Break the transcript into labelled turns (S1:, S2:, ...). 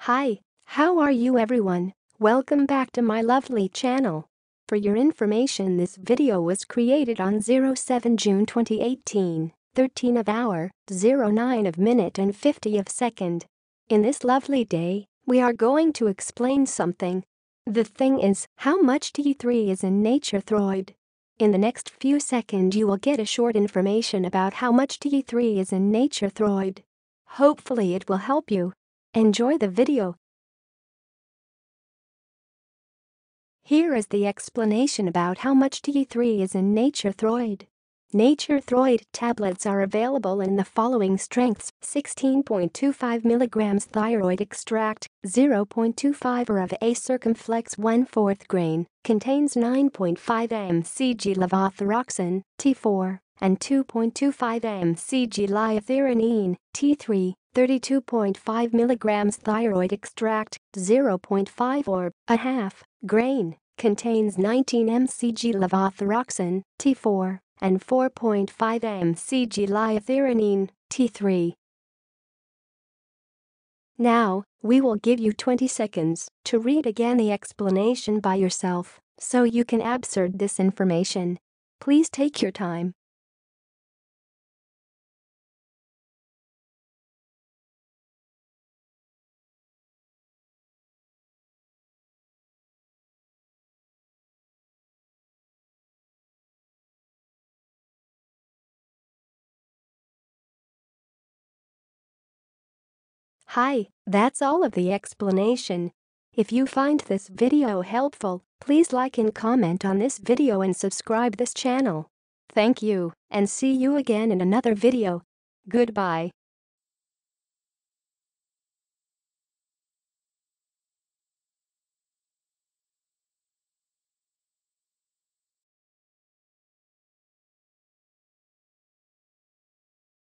S1: Hi, how are you everyone? Welcome back to my lovely channel. For your information, this video was created on 07 June 2018, 13 of hour, 09 of minute and 50 of second. In this lovely day, we are going to explain something. The thing is, how much T3 is in nature Throid. In the next few seconds you will get a short information about how much T3 is in nature Throid. Hopefully it will help you. Enjoy the video. Here is the explanation about how much T3 is in nature Throid. Nature Throid tablets are available in the following strengths: 16.25 mg thyroid extract, 0.25 or of A circumflex 1/4 grain, contains 9.5 mcg levothyroxine, T4, and 2.25 mcg liothyronine, T3. 32.5 mg thyroid extract, 0.5 or a half grain, contains 19 mcg levothyroxine, T4, and 4.5 mcg liothyronine, T3. Now, we will give you 20 seconds to read again the explanation by yourself, so you can absorb this information. Please take your time. Hi, that's all of the explanation. If you find this video helpful, please like and comment on this video and subscribe this channel. Thank you, and see you again in another video. Goodbye.